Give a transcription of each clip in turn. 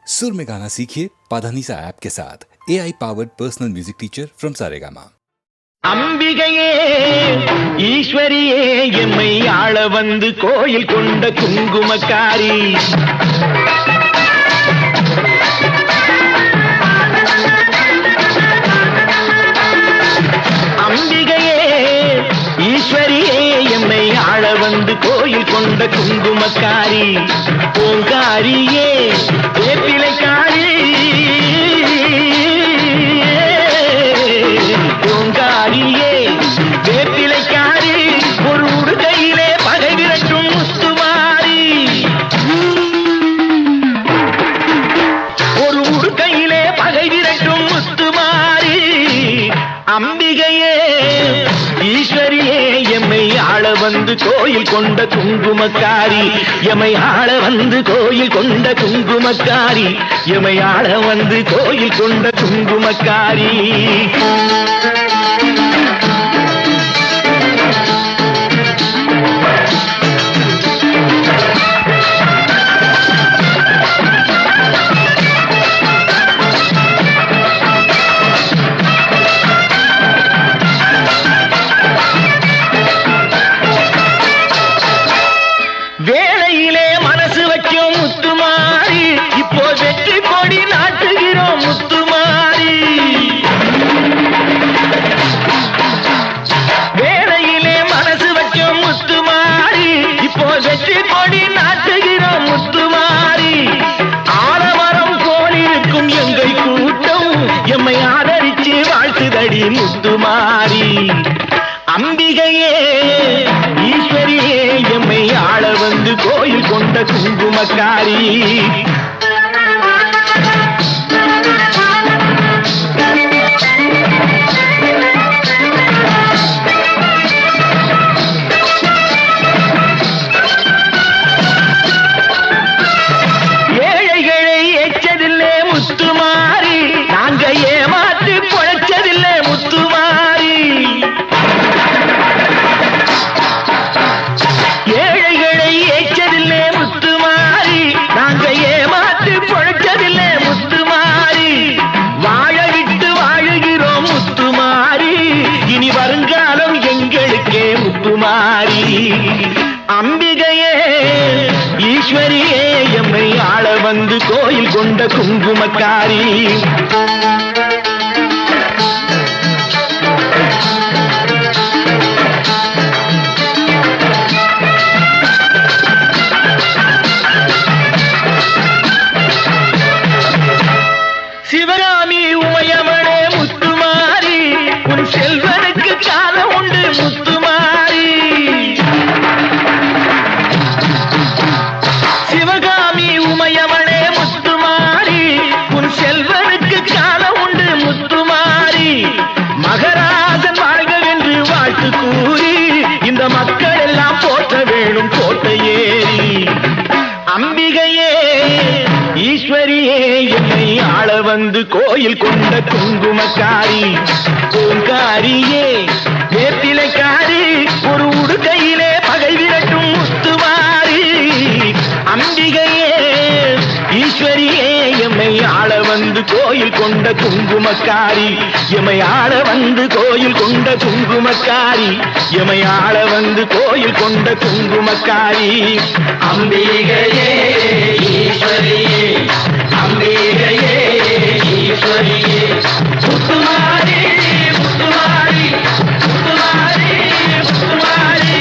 सुर में गाना सीखिए पाधानीसा ऐप के साथ AI powered personal music teacher from Saregama. அம்பிகையே ஈஸ்வரியே எம்மை ஆள வந்து கோயில் கொண்ட குங்குமக்காரி அம்பிகையே ஈஸ்வரியே எம்மை ஆள வந்து கோயில் கொண்ட குங்குமக்காரி பூங்காரியே வேப்பிலைக்காரி பூங்காரியே வேப்பிலைக்காரி ஒரு உடுக்கையிலே பகை விரட்டும் முத்துமாரி ஒரு உடுக்கையிலே பகை விரட்டும் முத்துமாரி அம்பிகையே ஈஸ்வரியே எம்மை ஆள வந்து கோயில் கொண்ட குங்குமக்காரி எம்மை ஆள வந்து கோயில் கொண்ட குங்குமக்காரி எம்மை ஆள வந்து கோயில் கொண்ட குங்குமக்காரி வேளையிலே மனசு வைக்கும் முத்துமாரி இப்போ வெற்றி கொடி நாட்டுகிறோம் முத்துமாரி வேளையிலே மனசு வைக்கும் முத்துமாரி இப்போ வெற்றி கொடி நாட்டுகிறோம் முத்துமாரி ஆலமரம் போல் இருக்கும் எங்கள் கூட்டம் எம்மை ஆதரிச்சு வாழ்த்துதடி முத்துமாரி அம்பிகையே ஈஸ்வரியே எம்மை ஆள வந்து கோயில் கொண்ட குங்குமக்காரி ஏழைகளை எச்சதில்லை முத்துமாரி நாங்க ஏமாற்றி பொழைச்சதில்லை முத்துமாரி ஏழைகளை ஏச்சதில்லை முத்துமாரி நாங்க ஏமாற்றி பொழைச்சதில்லை முத்துமாரி வாழ விட்டு வாழுகிறோம் முத்துமாரி இனி வருங்காலம் எங்களுக்கே முத்துமாரி அம்பிகையே ஈஸ்வரியே எம்மை ஆள வந்து கோயில் கொண்ட குங்குமக்காரி சிவகாமி உமையவளே முத்துமாரி உன் செல்வனுக்கு காலம் உண்டு முத்துமாரி சிவகாமி உமையவளே முத்துமாரி உன் செல்வனுக்கு காலம் உண்டு முத்துமாரி மகராஜன் வாழ்கவென்று வாழ்த்து கூறி இந்த மக்கள் எல்லாம் போற்ற வேணும் கோட்டை ஏறி அம்பிகையே ஈஸ்வரியே எம்மை ஆள வந்து கோயில் கொண்ட குங்குமக்காரி பூங்காரியே வேப்பிலைக்காரி ஒரு உடுக்கையிலே பகை விரட்டும் முத்துமாரி அம்பிகையே ஈஸ்வரியே எம்மை ஆள வந்து கோயில் கொண்ட குங்குமக்காரி எம்மை ஆள வந்து கோயில் கொண்ட குங்குமக்காரி எம்மை ஆள வந்து கோயில் கொண்ட குங்குமக்காரி அம்பிகையே ஈஸ்வரியே அம்பிகையே ஈஸ்வரியே முத்துமாரி முத்துமாரி முத்துமாரி முத்துமாரி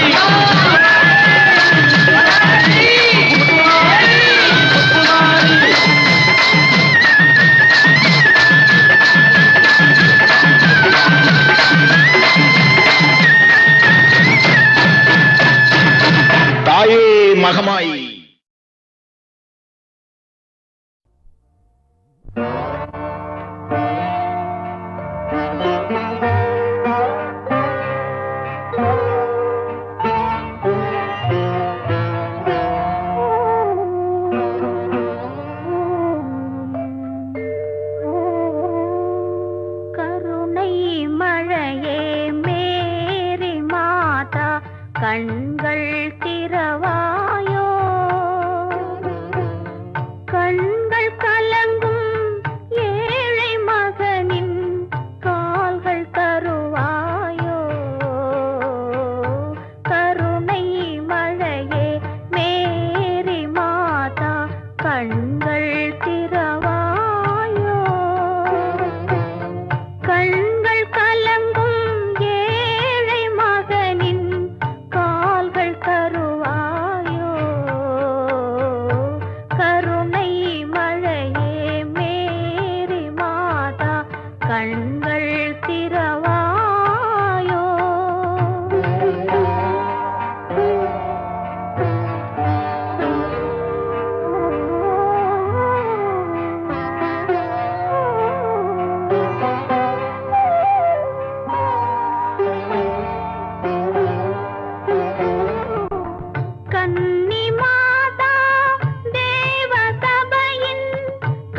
தாயே மகமாய் கருணை மழையே மேரி மாதா கண்கள் திறவாயோ கண்கள் கல கண்கள் திறவாயோ கண்கள் கலங்கும் ஏழை மகனின் கால்கள் தருவாயோ கருணை மழையே மேரி மாதா கண்கள் திறவாயோ கன்னி மாதா தேவ சபையின்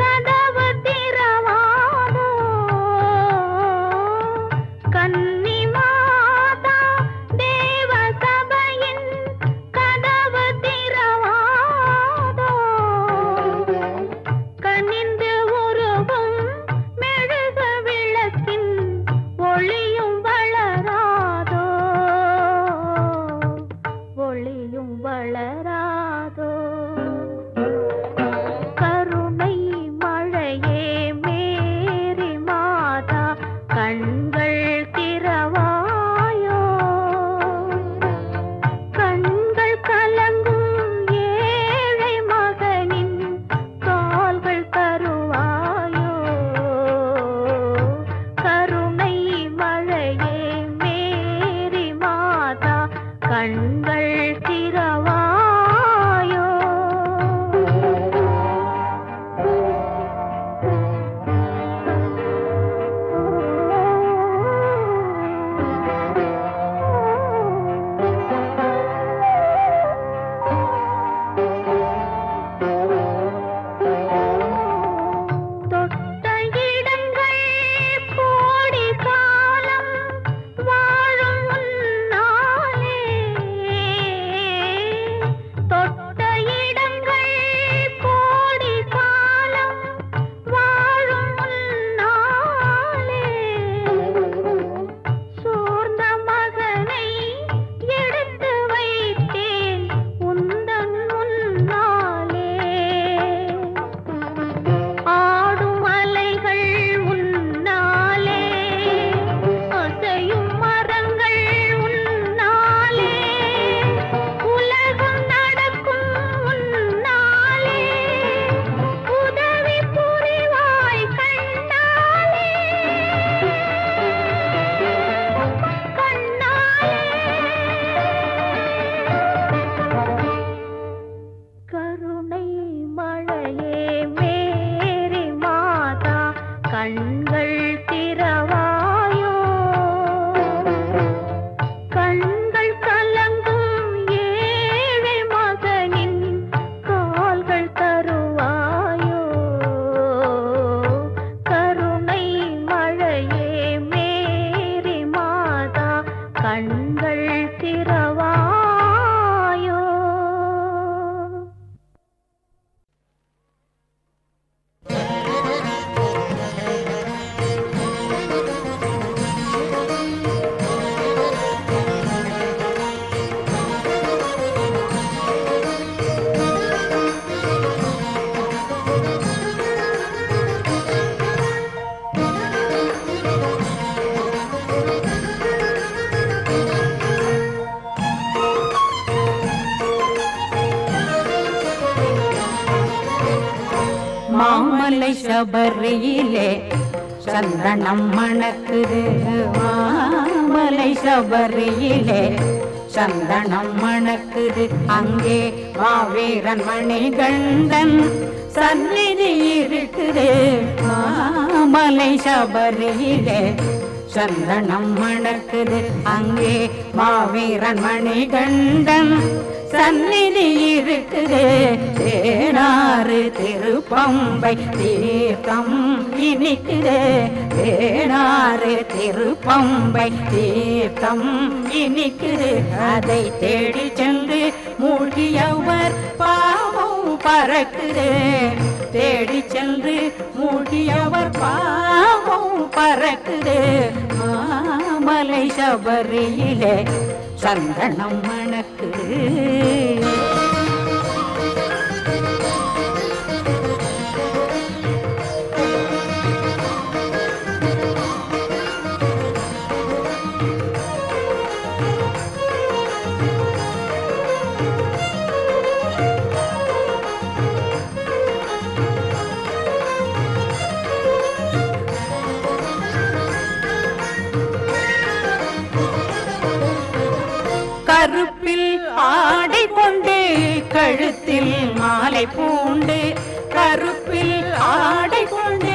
கதவு திறவாதோ கன்னி மாதா தேவ சபையின் கதவு திறவாதோ கனிந்து உருகும் மெழுகு விளக்கின் ஒளியும் வளராதோ ஒளியும் வளராதோ கருணை மழையே மேரி மாதா கண்கள் திறவாயோ கண்கள் கலங்கும் ஏழை மகனின் கால்கள் தருவாயோ கருணை மழையே மேரி மாதா கண்கள் திறவாயோ தொட்ட இடங்கள் கோடி காலம் வாழும் உன்னாலே தொட்ட இடங்கள் கோடி காலம் வாழும் உன்னாலே சோர்ந்த மகனை எடுத்து வைத்தேன் உந்தன் முன்னாலே ஆடும் அலைகள் உன்னாலே அசையும் மரங்கள் உன்னாலே உலகம் நடக்கும் உன்னாலே உதவி புரிவாய் கண்ணாலே கருணை மழையே மேரி மாதா கண்கள் திறவாயோ கண்கள் கலங்கும் ஏழை மகனின் கால்கள் தருவாயோ கருணை மழையே மேரி மாதா கண்கள் திறவாயோ மாமலை சபரியிலே சந்தனம் மணக்குது மாமலை சபரியிலே சந்தனம் மணக்குது அங்கே மாவீரன் மணிகண்டன் சந்நிதி இருக்குது மாமலை சபரியிலே சந்தனம் மணக்குது அங்கே மாவீரன் மணிகண்டன் சந்நிதி இருக்குது தேனாறு திருப்பம்பை தீர்த்தம் இனிக்குது தேனாறு திருப்பம்பை தீர்த்தம் இனிக்குது அதை தேடி சென்று மூழ்கியவர் பாவம் பறக்குது தேடி சென்று மூழ்கியவர் பாவம் பறக்குது மாமலை சபரியிலே சந்தனம் மணக்குது ஆடிக்கொண்டு கழுத்தில் மாலை பூண்டு கருப்பில் ஆடிக்கொண்டு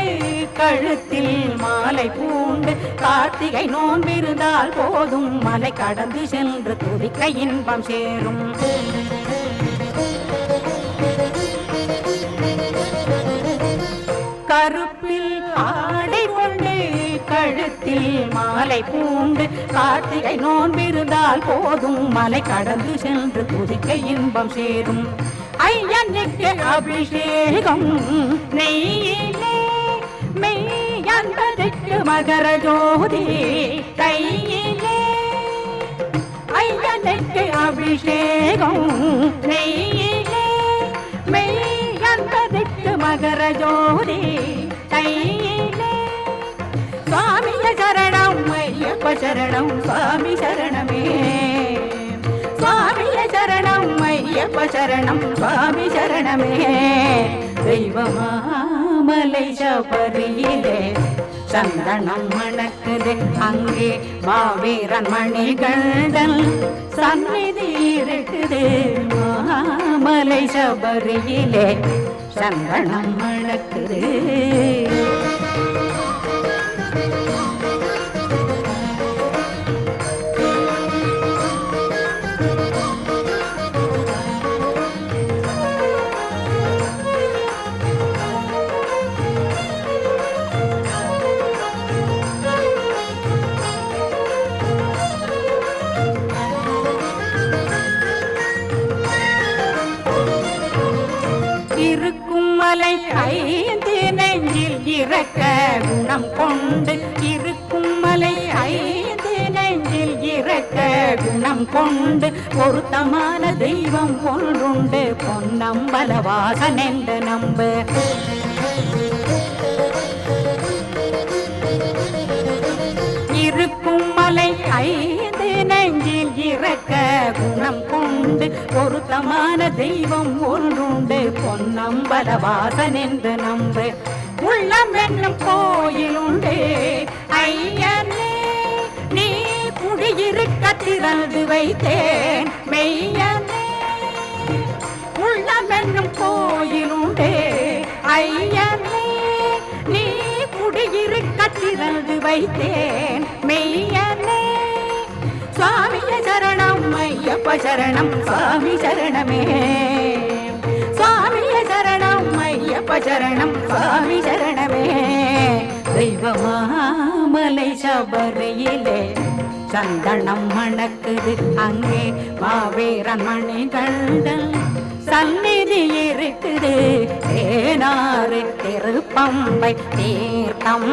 கழுத்தில் மாலை பூண்டு கார்த்திகை நோன்பிருந்தால் போதும் மலை கடந்து சென்று துதிக்க இன்பம் சேரும். கருப்பில் ஆடிக்கொண்டு கழுத்தில் மாலை பூண்டு கார்த்திகை நோன்பிருந்தால் போதும் மலை கடந்து சென்று துதிக்க இன்பம் சேரும். ஐயனுக்கு அபிஷேகம் நெய்யிலே மெய்யன்பதற்கு மகர ஜோதி கையிலே. ஐயனுக்கு அபிஷேகம் நெய்யிலே மெய்யன்பதற்கு மகர ஜோதி கையிலே. சுவாமிய சரணம் ஐயப்ப சரணம் சுவாமி சரணமே. சுவாமிய சரணம் ஐயப்ப சரணம் சுவாமி சரணமே. தெய்வமாமலை சபரியிலே சந்தனம் மணக்குது அங்கே மாவீரன் மணிகண்டன் சந்நிதி இருக்குது. மாமலை சபரியிலே சந்தனம் மணக்குது. மலை ஐந்து நெஞ்சில் இறக்க குணம் கொண்டு இருக்கும் மலை ஐந்து நெஞ்சில் இறக்க குணம் கொண்டு பொருத்தமான தெய்வம் ஒன்றுண்டு பொன்னம்பலவாசன் என்று நம்ப. இருக்கும் மலை ஐந்து நெஞ்சில் இறக்க குணம் கொண்டு பொருத்தமான தெய்வம் ஒன்றுண்டு பொன்னம்பலவாசன் என்று நம்ப. உள்ளம் என்னும் கோயிலுண்டு ஐயனே நீ குடியிருக்க திறந்து வைத்தேன் மெய்யனே. உள்ளம் என்னும் கோயிலுண்டு ஐயனே நீ குடியிருக்க திறந்து வைத்தேன் மெய்யனே. சுவாமிய சரணம் ஐயப்ப சரணம் சுவாமி சரணமே. சுவாமிய சரணம் ஐயப்ப சரணம் சுவாமி சரணமே. தெய்வமாமலை சபரியிலே சந்தனம் மணக்குது அங்கே மாவீரன் மணிகண்டன் சந்நிதி இருக்குது. தேனாறு திருப்பம்பை தீர்த்தம்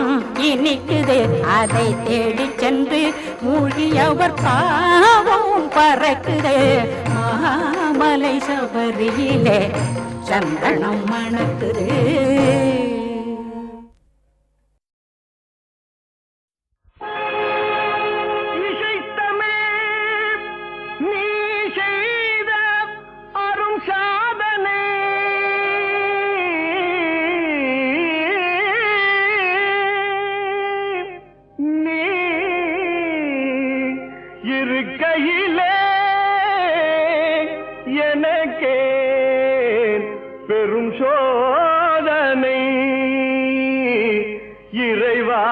இனிக்குது அதை தேடி சென்று மூழ்கியவர் பாவம் பறக்குது. மாமலை சபரியிலே சந்தனம் மணக்குது. இருக்கையிலே எனக்கே பெரும் சோதனை இறைவா.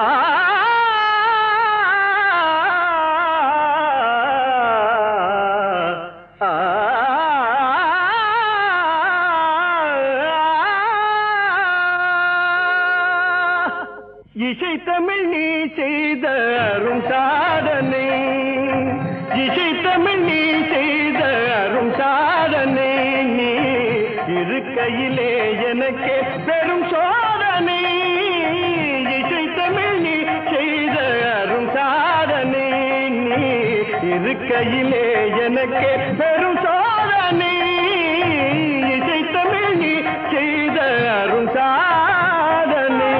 இசை தமிழ் நீ செய்த அரும் சாதனை. இசை தமிழ் நீ செய்த அரும் சாதனை. நீ இருக்கையிலே எனக்கே பெரும் சோதனை. இசை தமிழ் நீ செய்த அரும் சாதனை. நீ இருக்கையிலே எனக்கே பெரும் சோதனை. இசை தமிழ் நீ செய்த அரும் சாதனை.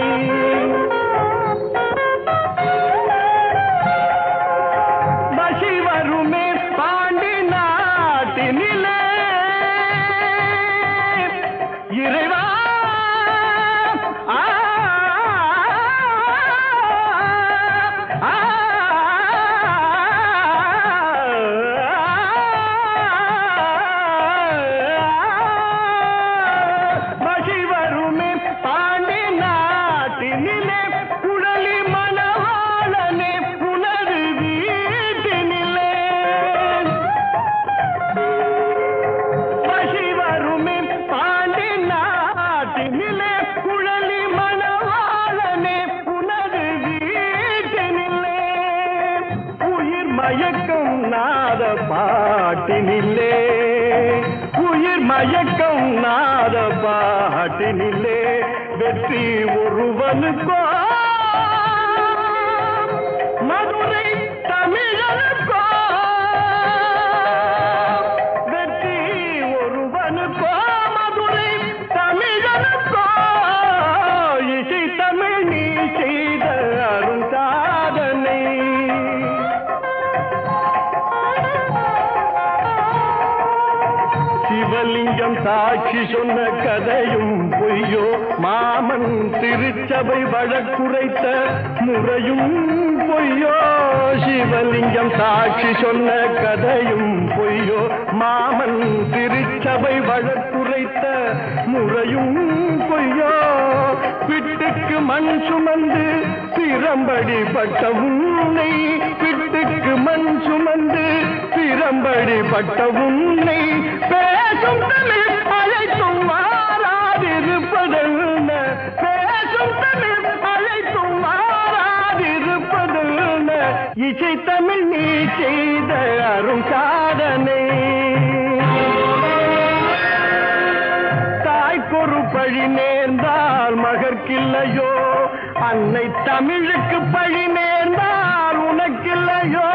இறைவா பாட்டினில்லே உயிர் மயக்கம் நாத பாட்டினில்லே வெற்றி ஒருவனுக்கோ மதுரை தமிழனுக்கோ வெற்றி ஒருவனுக்கோ மதுரை தமிழனுக்கோ இசை தமிழ் நீ செய்த அரும் சாதனை சிவலிங்கம் சாட்சி சொன்ன கதையும் பொய்யோ மாமன் திருச்சபை வழக்குரைத்த முறையும் பொய்யோ சிவலிங்கம் சாட்சி சொன்ன கதையும் பொய்யோ மாமன் திருச்சபை வழக்குரைத்த முறையும் பொய்யோ பிட்டுக்கு மண் சுமந்து திறம்படி பட்ட உன்னை பிட்டுக்கு மண் சுமந்து திறம்படி பட்ட உன்னை பேசும் தமிழ் அழைத்தும் மாறாதிருப்பதென்ன பேசும் தமிழ் அழைத்தும் மாறாதிருப்பதென்ன இசை தமிழ் நீ செய்த அரும் சாதனை தாய்க்கொரு பழி நேர்ந்தால் மகற்கில்லையோ அன்னை தமிழுக்கு பழி நேர்ந்தால் உனக்கில்லையோ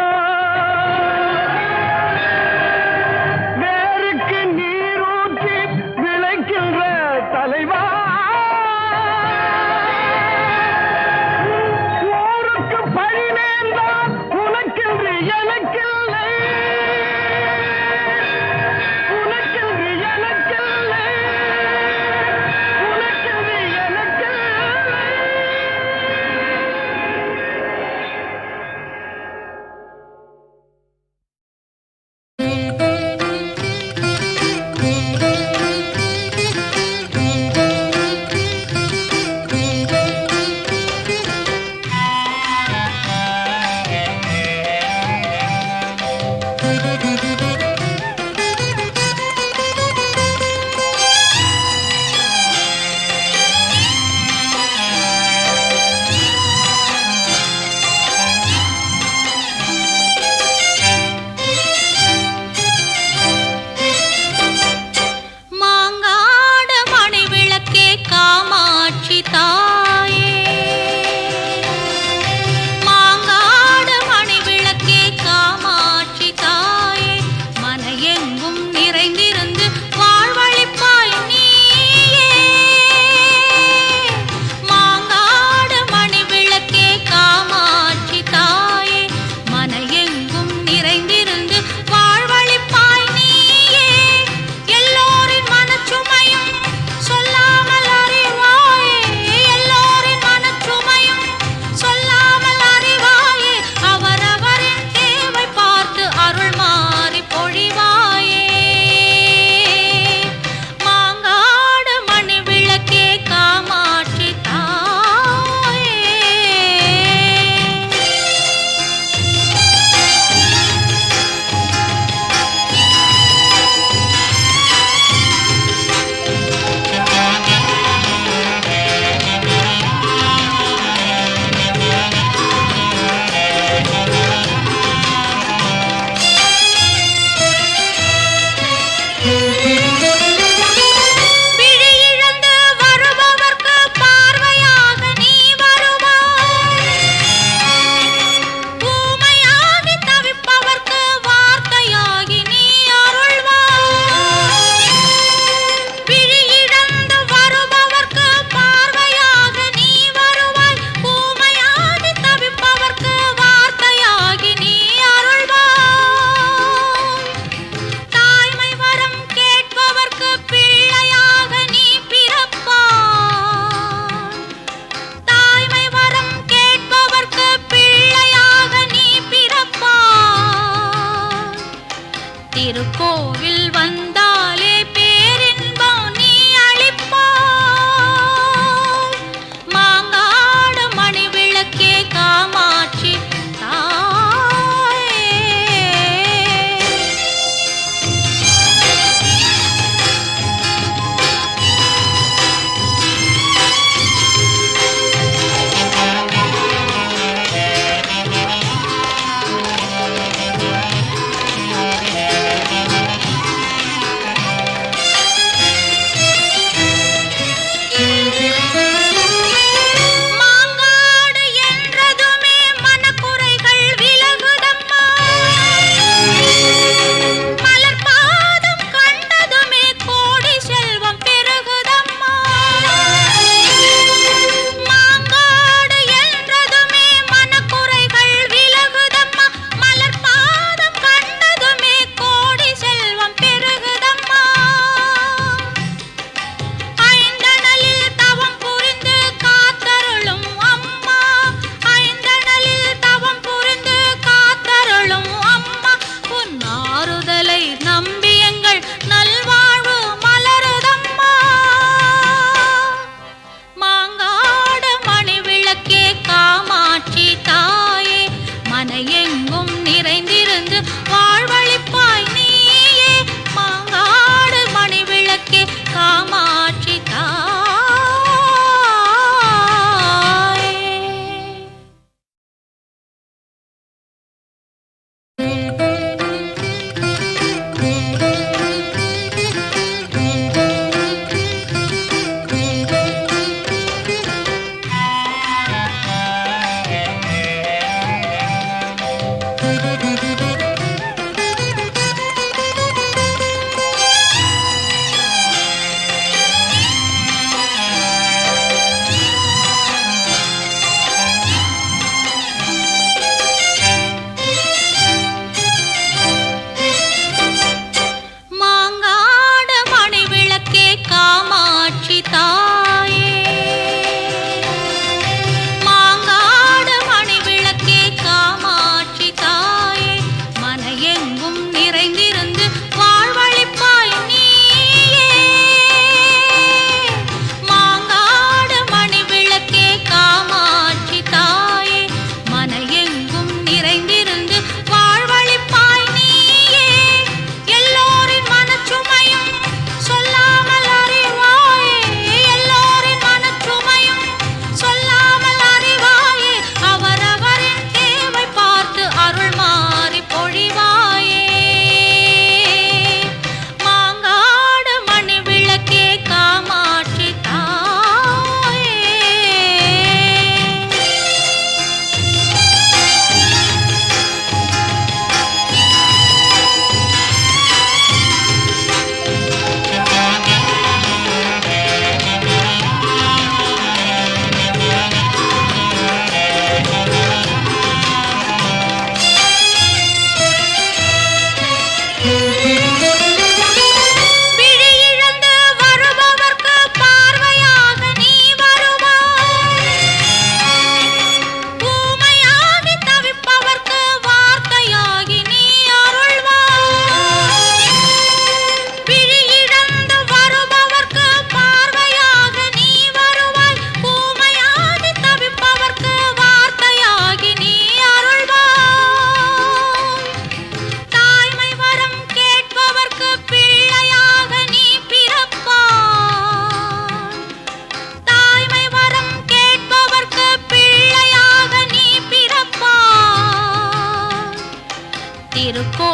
வேருக்கு நீரூற்றி விளைக்கின்ற தலைவா ஊருக்கு பழி நேர்ந்தால் உனக்கென்று எனக்கில்லை உனக்கென்று எனக்கில்லை உனக்கென்று எனக்கில்லை.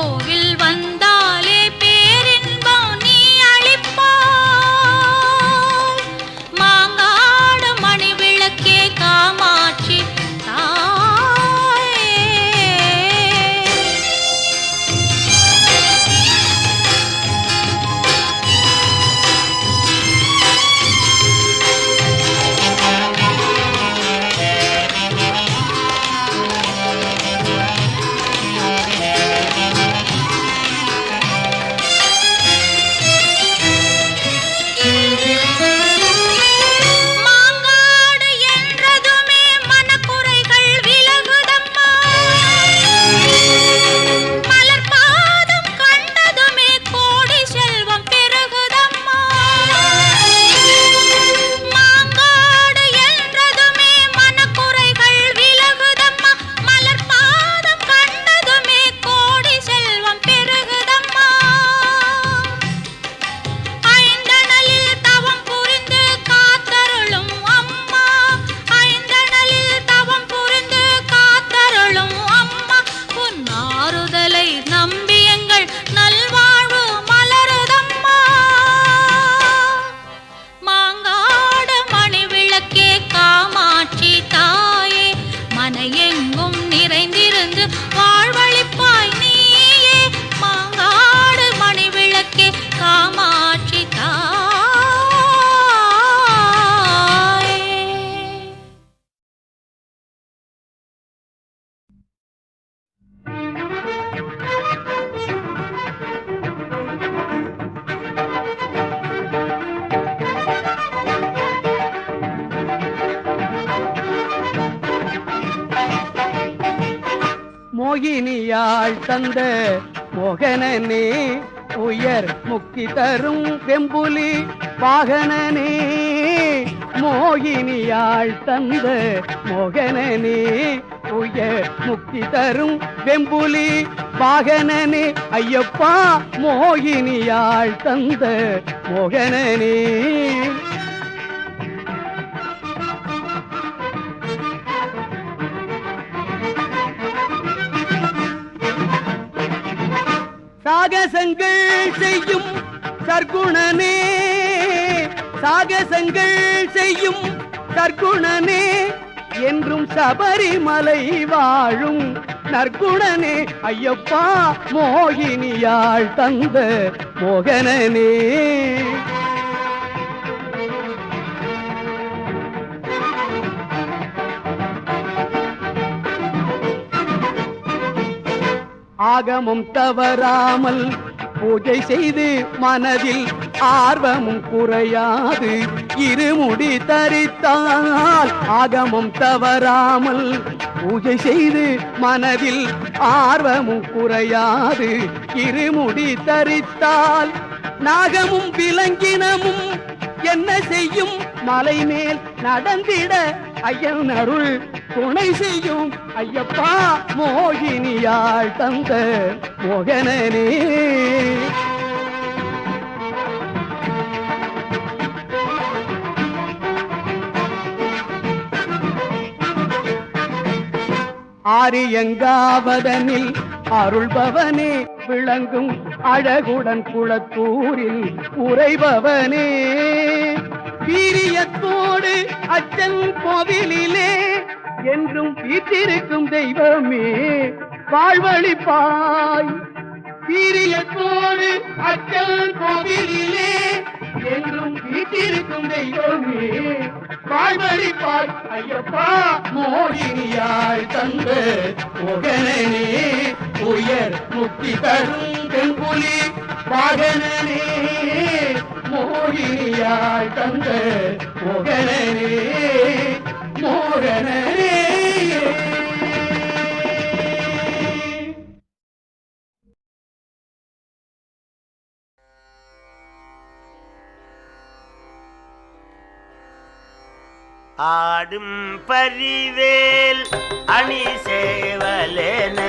கோவில் வந்தாலே பேரின்பம் நீ அளிப்பாய். மாங்காடு மணி விளக்கே காமாட்சி தாயே. மாங்காடு என்றதுமே மனக்குறைகள் விலகுதம்மா. மலர் பாதம் கண்டதுமே கோடி செல்வம் பெருகுதம்மா. மாங்காடு என்றதுமே மனக்குறைகள் விலகுதம்மா. மலர் பாதம் கண்டதுமே கோடி செல்வம் பெருகுதம்மா. ஐந்தணலில் தவம் புரிந்து காத்தருளும் அம்மா. ஐந்தணலில் தவம் புரிந்து காத்தருளும் அம்மா. உன் ஆறுதலை நம்பி எங்கள் நல்வாழ்வு மலருதம்மா. மாங்காடு மணி விளக்கே காமாட்சி தாயே. மனையெங்கும் நிறைந்திருந்து வாழ்வளிப்பாய் நீயே. மாங்காடு மணி விளக்கே காமாட்சி தாயே. மோகினியாள் தந்த மோகனனே, உயர் முக்தி தரும் வெம்புலி வாகனனே. மோகினியாள் தந்த மோகனனே, உயர் முக்தி தரும் வெம்புலி வாகனனே. ஐயப்பா மோகினியாள் தந்த மோகனனே. சாகசங்கள் செய்யும் சர்க்குணனே, சாகசங்கள் செய்யும் சர்க்குணனே. என்றும் சபரிமலை வாழும் நற்குணனே. ஐயப்பா மோகினியாள் தந்த மோகனனே. ஆகமும் தவறாமல் பூஜை செய்து மனதில் ஆர்வமும் குறையாது இருமுடி தரித்தால். ஆகமும் தவறாமல் பூஜை செய்து மனதில் ஆர்வமும் குறையாது இருமுடி தரித்தால். நாகமும் விலங்கினமும் என்ன செய்யும் மலை மேல் நடந்திட ஐயன் அருள் துணை செய்யும். ஐயப்பா மோகினியாள் தந்த மோகனனே. ஆரியங்காவதனில் அருள்பவனே, விளங்கும் அழகுடன் குளத்தூரில் உறைபவனே. வீரியத்தோடு அச்சன் கோவிலிலே என்றும் வீற்றிருக்கும் தெய்வமே வாழ்வழிப்பாய். வீரியத்தோடு அச்சன் கோவிலிலே என்றும் வீற்றிருக்கும் தெய்வமே வாழ்வழிப்பாய். ஐயப்பா மோகினியாள் தந்த மோகனனே, உயர் முக்தி தரும் வெம்புலி வாகனனே. மோகினியாள் தந்த மோகனனே, மோகனனே. ஆடும் பரிவேல் அணி சேவலேன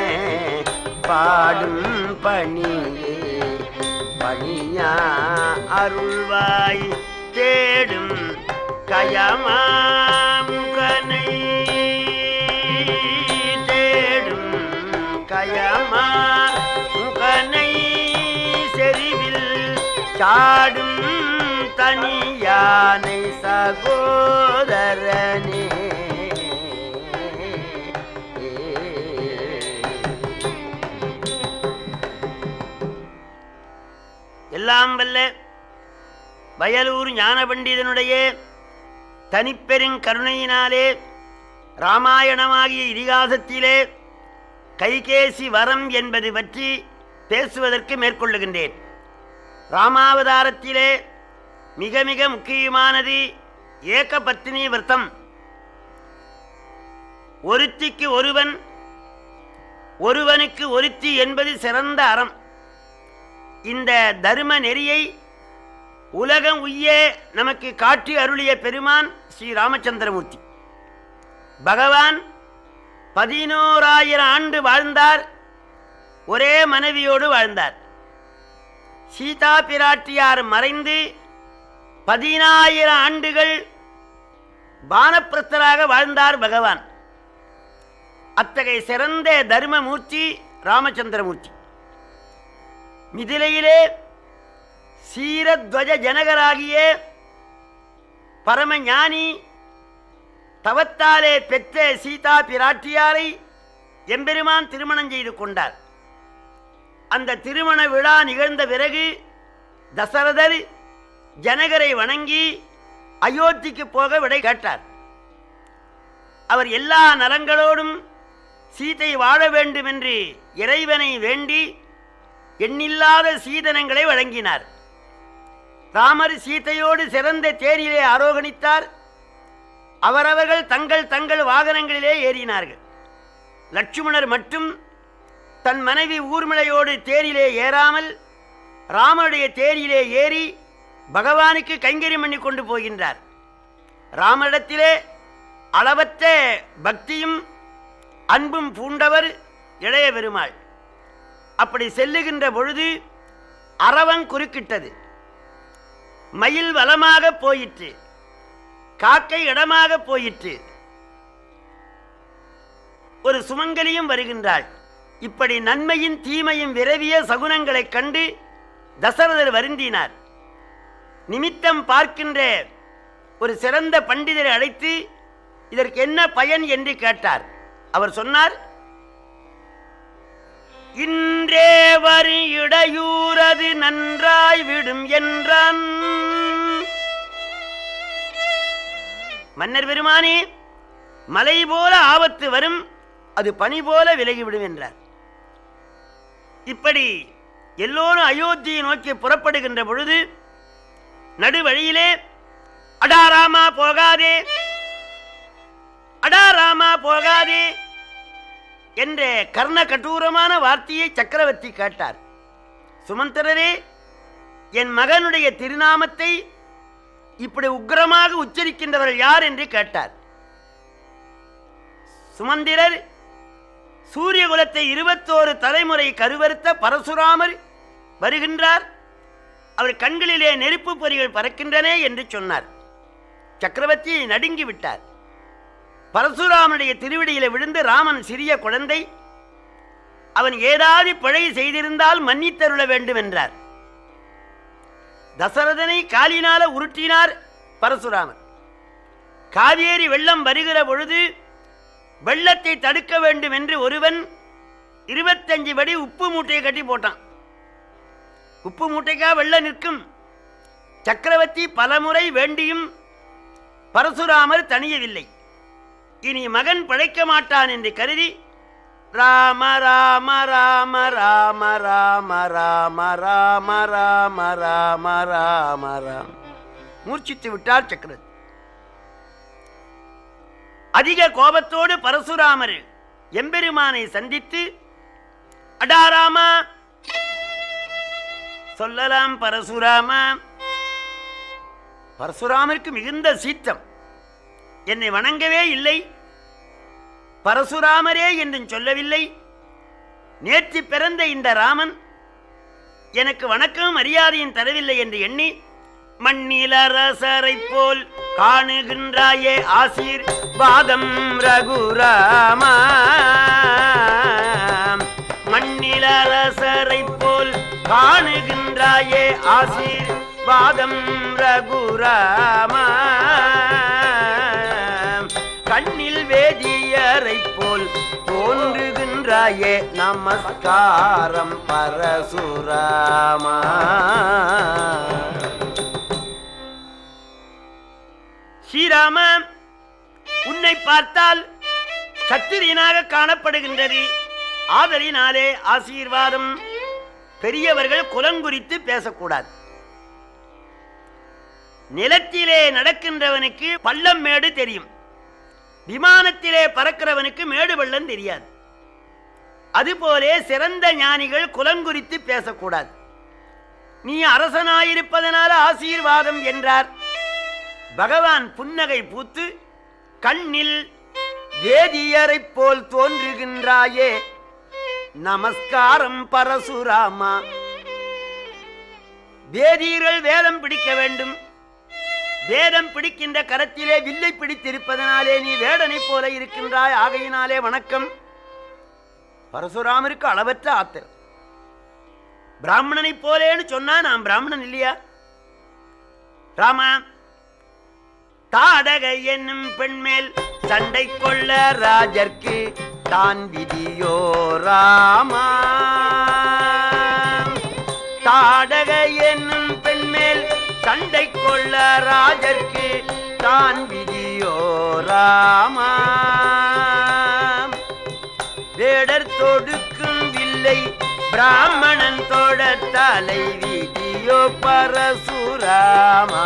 பாடும் பணியே பணியா அருள்வாய் தேடும் கயமாமுகனை தேடும் கயமாமுகனை ஆனை சகோதரனே. எல்லாம் வல்ல வயலூர் ஞான பண்டிதனுடைய தனிப்பெருங்கருணையினாலே இராமாயணமாகிய இதிகாசத்திலே கைகேசி வரம் என்பது பற்றி பேசுவதற்கு மேற்கொள்ளுகின்றேன். ராமாவதாரத்திலே மிக மிக முக்கியமானது ஏக பத்தினி விரதம். ஒருத்திக்கு ஒருவன், ஒருவனுக்கு ஒருத்தி என்பது சிறந்த அறம். இந்த தர்ம நெறியை உலகம் உய்ய நமக்கு காட்டி அருளிய பெருமான் ஸ்ரீ ராமச்சந்திரமூர்த்தி. பகவான் 11,000 ஆண்டு வாழ்ந்தார். ஒரே மனைவியோடு வாழ்ந்தார். சீதா பிராட்டியார் மறைந்து 10,000 ஆண்டுகள் வானப்பிரஸ்தராக வாழ்ந்தார் பகவான். அத்தகைய சிறந்த தர்மமூர்த்தி ராமச்சந்திரமூர்த்தி. மிதிலையிலே சீரத்வஜ ஜனகராகிய பரமஞானி தவத்தாலே பெற்ற சீதா பிராட்டியாரை எம்பெருமான் திருமணம் செய்து கொண்டார். அந்த திருமண விழா நிகழ்ந்த பிறகு தசரதர் ஜனகரை வணங்கி அயோத்திக்கு போக விடை கேட்டார். அவர் எல்லா நலங்களோடும் சீதை வாழ வேண்டும் என்று இறைவனை வேண்டி எண்ணில்லாத சீதனங்களை வழங்கினார். ராமர் சீதையோடு சிறந்த தேரிலே ஆரோகணித்தார். அவரவர்கள் தங்கள் தங்கள் வாகனங்களிலே ஏறினார்கள். லட்சுமணர் மட்டும் தன் மனைவி ஊர்மிளையோடு தேரிலே ஏறாமல் ராமனுடைய தேரிலே ஏறி பகவானுக்கு கைங்கரியம் பண்ணி கொண்டு போகின்றார். ராமனிடத்திலே அளவற்ற பக்தியும் அன்பும் பூண்டவர் இளைய பெருமாள். அப்படி செல்லுகின்ற பொழுது அரவன் குறுக்கிட்டது. மயில் வலமாக போயிற்று, காக்கை இடமாக போயிற்று. ஒரு சுமங்கலியும் வருகின்றாள். இப்படி நன்மையும் தீமையும் விரவிய சகுனங்களைக் கண்டு தசரதர் வருந்தினார். நிமித்தம் பார்க்கின்ற ஒரு சிறந்த பண்டிதரை அழைத்து இதற்கு என்ன பயன் என்று கேட்டார். அவர் சொன்னார், இன்றே வரி இடையூறது நன்றாய் விடும் என்றான். மன்னர் பெருமானே, மலை போல ஆபத்து வரும், அது பனி போல விலகிவிடும் என்றார். இப்படி எல்லோரும் அயோத்தியை நோக்கி புறப்படுகின்ற பொழுது நடுவழியிலே அடாராமா போகாதே, அடாராமா போகாதே என்ற கர்ண கடூரமான வார்த்தையை சக்கரவர்த்தி கேட்டார். சுமந்திரரே, என் மகனுடைய திருநாமத்தை இப்படி உக்கிரமாக உச்சரிக்கின்றவர்கள் யார் என்று கேட்டார். சுமந்திரர் சூரிய குலத்தை 21 தலைமுறை கருவறுத்த பரசுராமர் வருகின்றார், அவர் கண்களிலே நெருப்பு பொறிகள் பறக்கின்றன என்று சொன்னார். சக்கரவர்த்தி நடுங்கி விட்டார். பரசுராமனுடைய திருவடியில விழுந்து ராமன் சிறிய குழந்தை, அவன் ஏதாவது பிழை செய்திருந்தால் மன்னித்தருள வேண்டும் என்றார். தசரதனை காலினால உருட்டினார் பரசுராமன். காவேரி வெள்ளம் வருகிற பொழுது வெள்ளத்தை தடுக்க வேண்டும் என்று ஒருவன் 25 படி உப்பு மூட்டையை கட்டி போட்டான். உப்பு மூட்டைக்கா வெள்ளம் நிற்கும்? சக்கரவர்த்தி பலமுறை வேண்டியும் பரசுராமர் தணியவில்லை. இனி மகன் பிழைக்க மாட்டான் என்று கருதி ராம ராம ராம ராம ராம ராம ராம ராம ராம ராம ராம் மூர்ச்சித்து விட்டார் சக்கரவர்த்தி. அதிக கோபத்தோடு பரசுராமர் எம்பெருமானை சந்தித்து, அடாராமா சொல்லலாம் பரசுராமா. பரசுராமருக்கு மிகுந்த சீற்றம். என்னை வணங்கவே இல்லை, பரசுராமரே என்றும் சொல்லவில்லை. நேற்று பிறந்த இந்த ராமன் எனக்கு வணக்கம் மரியாதையும் தரவில்லை என்று எண்ணி, மண்ணிலரசரை போல் காணுகின்றாயே ஆசீர்வாதம் ரகுராமா, மண்ணிலரசரை போல் காணுகின்றாயே ஆசீர்வாதம் வாதம் ரகுராமா கண்ணில் வேதியரை போல் தோன்றுகின்றாயே நமஸ்காரம் பரசுராமா. ஸ்ரீராம, உன்னை பார்த்தால் சத்திரியனாக காணப்படுகின்றது. ஆதலினாலே ஆசீர்வாதம். பெரியவர்கள் குலங்குறித்து பேசக்கூடாது. நிலத்திலே நடக்கின்றவனுக்கு பள்ளம் மேடு தெரியும், விமானத்திலே பறக்கிறவனுக்கு மேடு பள்ளம் தெரியாது. அதுபோலே சிறந்த ஞானிகள் குலங்குறித்து பேசக்கூடாது. நீ அரசனாயிருப்பதனால ஆசீர்வாதம் என்றார். பகவான் புன்னகை பூத்து கண்ணில் வேதியரை போல் தோன்றுகின்றாயே நமஸ்காரம் பரசுராமா. வேதியர்கள் வேதம் பிடிக்க வேண்டும். வேதம் பிடிக்கின்ற கரத்திலே வில்லை பிடித்திருப்பதனாலே நீ வேடனை போல இருக்கின்றாய். ஆகையினாலே வணக்கம். பரசுராமருக்கு அளவற்ற ஆத்திரம். பிராமணனை போலேன்னு சொன்னா நான் பிராமணன் இல்லையா? ராமா, தாடகை என்னும் பெண்மேல் சண்டை கொள்ள ராஜர்க்கு தான் விதியோ ராமா. தாடகை என்னும் பெண்மேல் சண்டை கொள்ள ராஜர்க்கு தான் விதியோ ராமா. வேடர் தொடுக்கும் வில்லை பிராமணன் தொட தலை விதியோ பரசுராமா.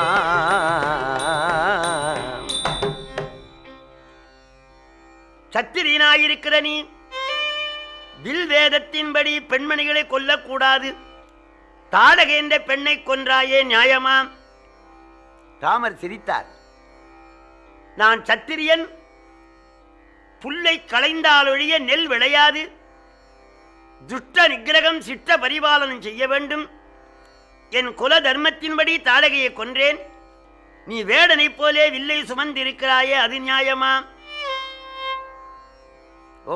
சத்திரியனாயிருக்கிற நீ வில் வேதத்தின்படி பெண்மணிகளை கொல்லக்கூடாது. தாடகை என்ற பெண்ணை கொன்றாயே நியாயமா? ராமர் சிரித்தார். நான் சத்திரியன், புல்லை களைந்தாலொழிய நெல் விளையாது. துஷ்ட நிகிரகம் சிட்ட பரிபாலனம் செய்ய வேண்டும். என் குல தர்மத்தின்படி தாடகையை கொன்றேன். நீ வேடனை போலே வில்லை சுமந்திருக்கிறாயே, அது நியாயமா? ஓ,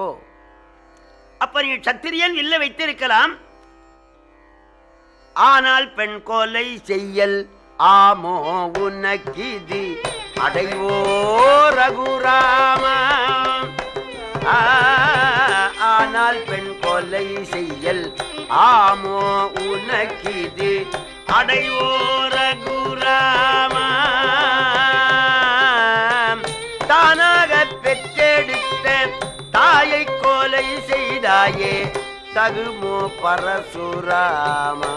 அப்ப நீ சத்திரியன் வில்லை வைத்திருக்கலாம், ஆனால் பெண் கொலை செய்யல் ஆமோ உனக்கிது அடைவோ ரகுராமா. ஆனால் பெண் கொலை செய்யல் ஆமோ உனக்கிது அடைவோ ரகுராமா. தானாக பெற்றெடுத்த தாயை கொலை செய்தாயே தகுமோ பரசுராமா.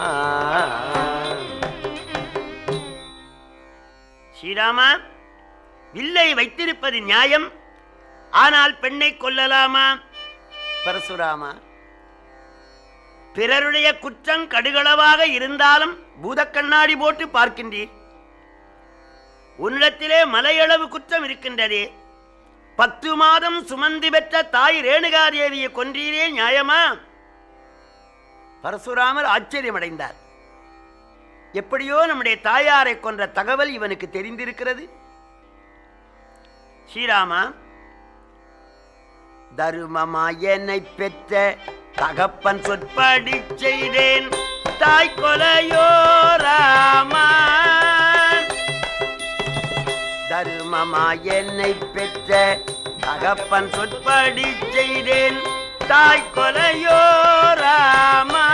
ஸ்ரீராமா, வில்லை வைத்திருப்பது நியாயம், ஆனால் பெண்ணை கொல்லலாமா? பரசுராமா, பிறருடைய குற்றம் கடுகளவாக இருந்தாலும் பூதக்கண்ணாடி போட்டு பார்க்கின்றீர். உன்னிடத்திலே மலையளவு குற்றம் இருக்கின்றதே. 10 மாதம் சுமந்து பெற்ற தாய் ரேணுகாதேவியை கொன்றீரே, நியாயமா? பரசுராமர் ஆச்சரியமடைந்தார். எப்படியோ நம்முடைய தாயாரை கொன்ற தகவல் இவனுக்கு தெரிந்திருக்கிறது. ஸ்ரீராமா, தருமமா என்னை பெற்ற தகப்பன் சொற்படி செய்தேன் தாய் கொலையோ ராமா. தருமமா என்னை பெற்ற தகப்பன் சொற்படி செய்தேன் தாய் கொலையோ ராமா.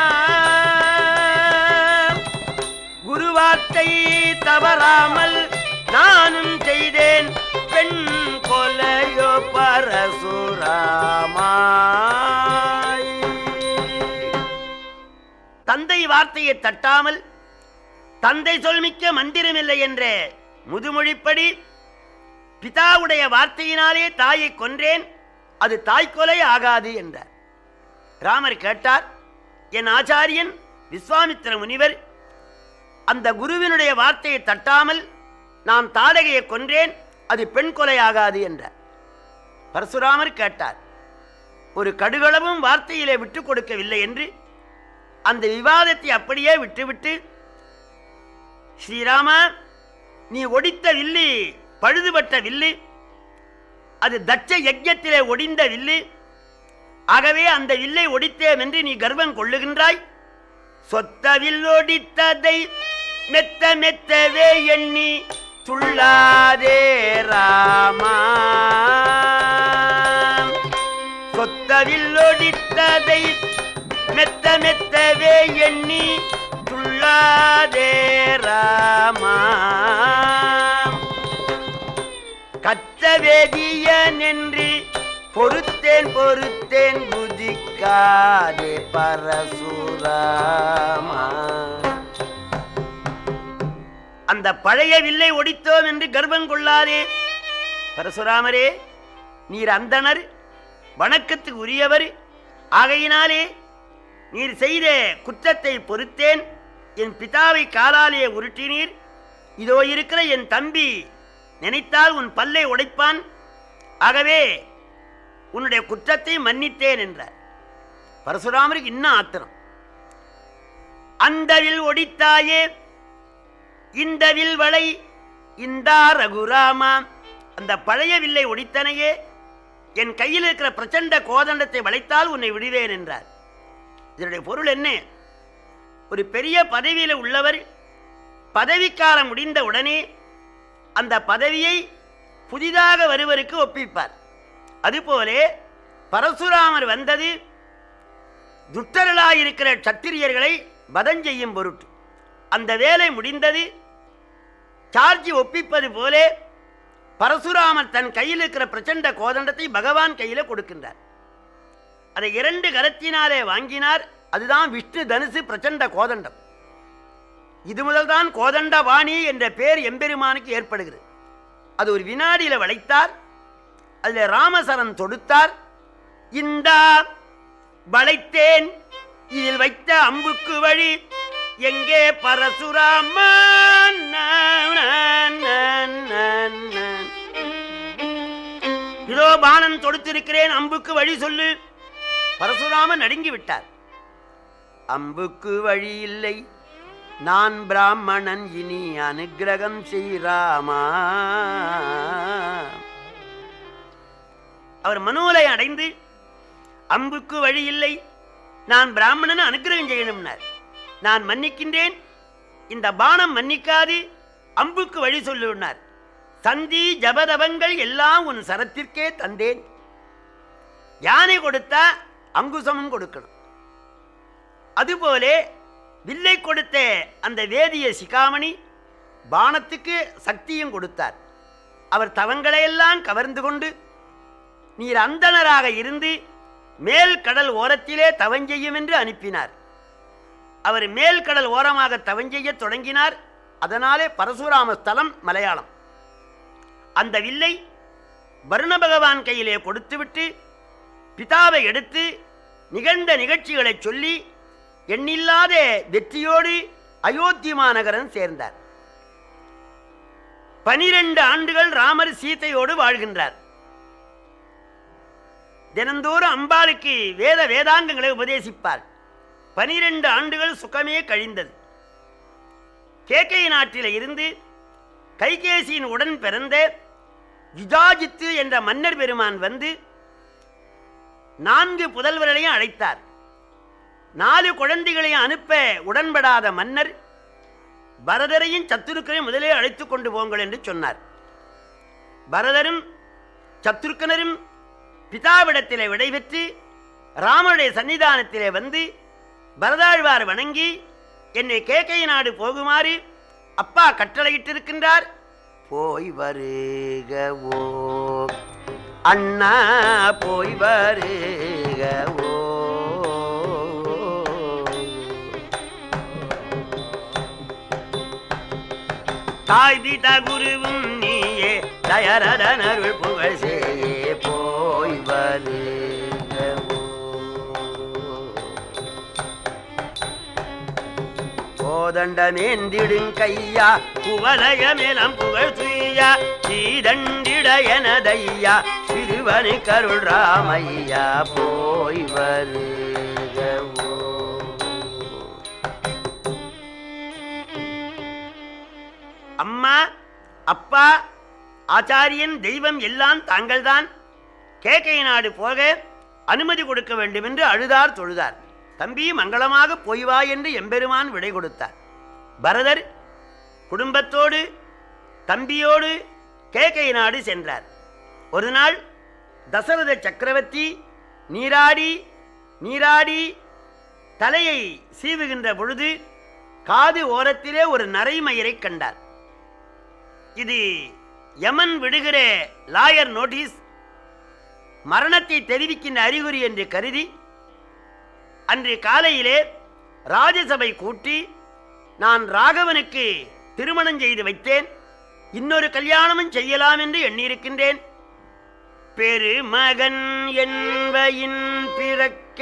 குருவார்த்தை தவறாமல் நானும் செய்தேன் பெண் கொலையோ பரசுராமா. தந்தை வார்த்தையை தட்டாமல் தந்தை சொல்மிக்க மந்திரமில்லை என்ற முதுமொழிப்படி பிதாவுடைய வார்த்தையினாலே தாயை கொன்றேன், அது தாய்க்கொலை ஆகாது என்றார். ராமர் கேட்டார், என் ஆச்சாரியன் விஸ்வாமித்திர முனிவர் அந்த குருவினுடைய வார்த்தையை தட்டாமல் நான் தாடகையை கொன்றேன், அது பெண் கொலை ஆகாது என்றார். பரசுராமர் கேட்டார், ஒரு கடுகளவும் வார்த்தையிலே விட்டுக் கொடுக்கவில்லை என்று அந்த விவாதத்தை அப்படியே விட்டுவிட்டு, ஸ்ரீராமா, நீ ஒடித்த வில்லு பழுதுபட்ட வில்லு, அது தட்ச யஜ்ஞத்திலே ஒடிந்த வில்லு. ஆகவே அந்த வில்லை ஒடித்தேன் என்று நீ கர்வம் கொள்ளுகின்றாய். சொத்த வில் ஒடித்ததை மெத்த மெத்தவே எண்ணி துள்ளாதே ராமா சொத்தவில் ஒடித்ததை மெத்த மெத்தவே எண்ணி துள்ளாதே ராமா கற்ற வேதியன் என்று பொறுத்தேன் பொறுத்தேன் புதிக்காதே பரசுராமா அந்த பழைய வில்லை ஒடித்தோம் என்று கர்வம் கொள்ளாதே பரசுராமரே, நீர் அந்தணர், வணக்கத்துக்கு உரியவர். ஆகையினாலே நீர் செய்த குற்றத்தை பொறுத்தேன். என் பிதாவை காலாலே உருட்டினீர். இதோ இருக்கிற என் தம்பி நினைத்தால் உன் பல்லை உடைப்பான். ஆகவே உன்னுடைய குற்றத்தை மன்னித்தேன் என்றார். பரசுராமருக்கு இன்னும் ஆத்திரம். அந்த வில் ஒடித்தாயே இந்த வில் வளை இந்தா ரகுராமா, அந்த பழைய வில்லை ஒடித்தனையே என் கையில் இருக்கிற பிரச்சண்ட கோதண்டத்தை வளைத்தால் உன்னை விடுவேன் என்றார். இதனுடைய பொருள் என்ன? ஒரு பெரிய பதவியில் உள்ளவர் பதவிக்காலம் முடிந்த உடனே அந்த பதவியை புதிதாக வருவருக்கு ஒப்பிப்பார். அதுபோலே பரசுராமர் வந்தது துட்டர்களாயிருக்கிற சத்திரியர்களை வதம் செய்யும் பொருட்டு. அந்த வேலை முடிந்தது. சார்ஜி ஒப்பிப்பது போலே பரசுராமர் தன் கையில் இருக்கிற பிரச்சண்ட கோதண்டத்தை பகவான் கையில கொடுக்கின்றார். அதை 2 கரத்தினாலே வாங்கினார். அதுதான் விஷ்ணு தனுசு பிரச்சண்ட கோதண்டம். இது முதல்தான் கோதண்டபாணி என்ற பெயர் எம்பெருமானுக்கு ஏற்படுகிறது. அது ஒரு வினாடியில வளைத்தார். அதில் ராமசரன் தொடுத்தார். இந்த வளைத்தேன், இதில் வைத்த அம்புக்கு வழி எங்கே பரசுராமன்? இதோ பாணன் தொடுத்திருக்கிறேன், அம்புக்கு வழி சொல்லு. பரசுராமன் நடுங்கி விட்டார். அம்புக்கு வழி இல்லை, நான் பிராமணன், இனி அனுக்கிரகம் செய்ராமா. அவர் மனோலயம் அடைந்து அம்புக்கு வழி இல்லை, நான் பிராமணன், அனுக்கிரகம் செய்யணும்னார். நான் மன்னிக்கின்றேன், இந்த பானம் மன்னிக்காது, அம்புக்கு வழி சொல்லுனார். சந்தி ஜபதபங்கள் எல்லாம் உன் சரத்திற்கே தந்தேன். யானை கொடுத்தா அங்குசமும் கொடுக்கணும். அதுபோலே வில்லை கொடுத்த அந்த வேதிய சிகாமணி பானத்துக்கு சக்தியும் கொடுத்தார். அவர் தவங்களையெல்லாம் கவர்ந்து கொண்டு நீர் அந்தணராக இருந்து மேல் கடல் ஓரத்திலே தவஞ்செய்யும் என்று அனுப்பினார். அவர் மேல் கடல் ஓரமாக தவஞ்செய்ய தொடங்கினார். அதனாலே பரசுராம ஸ்தலம் மலையாளம். அந்த வில்லை வருண பகவான் கையிலே கொடுத்துவிட்டு பிதாவை எடுத்து நிகழ்ந்த நிகழ்ச்சிகளை சொல்லி எண்ணில்லாத வெற்றியோடு அயோத்தி மாநகரம் சேர்ந்தார். 12 ஆண்டுகள் ராமர் சீதையோடு வாழ்கின்றார். தினந்தோறும் அம்பாளுக்கு வேதாங்கங்களை உபதேசிப்பார். 12 ஆண்டுகள் சுகமே கழிந்தது. கேகை நாட்டில் இருந்து கைகேசியின் உடன் பிறந்த யுதாஜித்து என்ற மன்னர் பெருமான் வந்து 4 புதல்வர்களையும் அழைத்தார். 4 குழந்தைகளையும் அனுப்ப உடன்படாத மன்னர் பரதரையும் சத்துருக்கனையும் முதலே அழைத்துக் கொண்டு போங்கள் என்று சொன்னார். பரதரும் சத்துருக்கனரும் பிதாவிடத்திலே விடைபெற்று ராமனுடைய சன்னிதானத்திலே வந்து பரதாழ்வார் வணங்கி என்னை கேகை நாடு போகுமாறு அப்பா கட்டளையிட்டிருக்கின்றார், போய் வருகவோ அண்ணா, போய் வருகவோ. தாய் பிதா குருவும் நீயே, தயரதனருள் புகழ் செய்யே, போய் வருகவோ. கோதண்டமேந்திடுங் கையா, குவலயமேலம் புகழ் துய்யா, சீதண்டிட எனதையா, சிறுவனு கருள் ராமையா, போய் வருகவோ. அம்மா, அப்பா, ஆச்சாரியன், தெய்வம் எல்லாம் தாங்கள்தான். கேகை நாடு போக அனுமதி கொடுக்க வேண்டும் என்று அழுதார் தொழுதார். தம்பி மங்களமாக போய்வா என்று எம்பெருமான் விடை கொடுத்தார். பரதர் குடும்பத்தோடு தம்பியோடு கேகை நாடு சென்றார். ஒரு நாள் தசரத சக்கரவர்த்தி நீராடி நீராடி தலையை சீவுகின்ற பொழுது காது ஓரத்திலே ஒரு நரைமயிரை கண்டார். இது யமன் விடுகிற லாயர் நோட்டீஸ், மரணத்தை தெரிவிக்கின்ற அறிகுறி என்று கருதி அன்று காலையிலே ராஜசபை கூட்டி, நான் ராகவனுக்கு திருமணம் செய்து வைத்தேன், இன்னொரு கல்யாணமும் செய்யலாம் என்று எண்ணியிருக்கின்றேன். பெருமகன் என்பயின் பிறக்க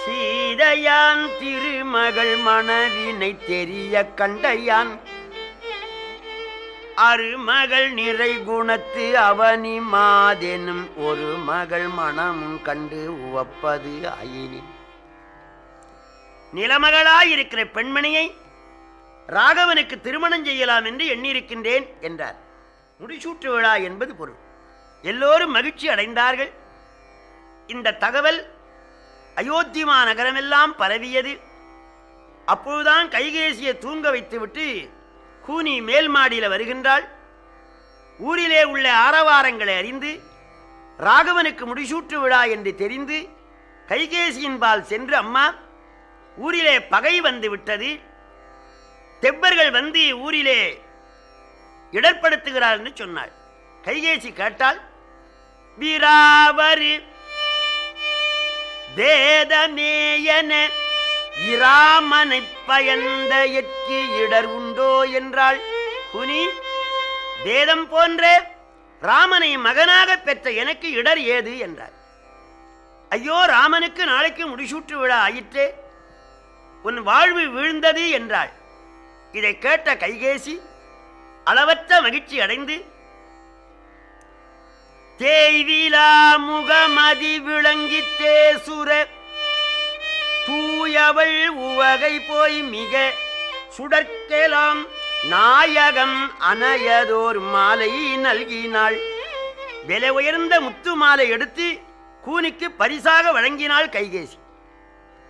சீதையான் திருமகள் மணவினை தெரிய கண்டையான், அருமகள் நிறை குணத்து அவனி மாதெனும் ஒரு மகள் மனமும் கண்டு உவப்பது ஆயினி. நிலமகளாயிருக்கிற பெண்மணியை ராகவனுக்கு திருமணம் செய்யலாம் என்று எண்ணியிருக்கின்றேன் என்றார். முடிசூட்டு விழா என்பது பொருள். எல்லோரும் மகிழ்ச்சி அடைந்தார்கள். இந்த தகவல் அயோத்திமா நகரமெல்லாம் பரவியது. அப்போதுதான் கைகேசியை தூங்க வைத்துவிட்டு கூனி மேல் மாடியில் வருகின்றாள். ஊரிலே உள்ள ஆரவாரங்களை அறிந்து ராகவனுக்கு முடிசூட்டு விழா என்று தெரிந்து கைகேசியின் பால் சென்று, அம்மா, ஊரிலே பகை வந்து விட்டது, தெப்பர்கள் வந்து ஊரிலே இடர்படுத்துகிறார் என்று சொன்னாள். கைகேசி கேட்டால், வீராவரு வேதமேயன இராமனை பயந்த எற்கு இடர் உண்டோ என்றாள். குனி, வேதம் போன்ற ராமனை மகனாக பெற்ற எனக்கு இடர் ஏது என்றார். ஐயோ, ராமனுக்கு நாளைக்கு முடிசூட்டு விழா ஆயிற்றே, உன் வாழ்வு வீழ்ந்தது என்றாள். இதை கேட்ட கைகேசி அளவற்ற மகிழ்ச்சி அடைந்து, தேய்விலா முகமதி விளங்கி தேசுர தூயவள் உவகை போய் மிக சுடற்கெலாம் நாயகம் அணையதோர் மாலை நல்கினாள். விலை உயர்ந்த முத்து மாலை எடுத்து கூனிக்கு பரிசாக வழங்கினாள் கைகேசி.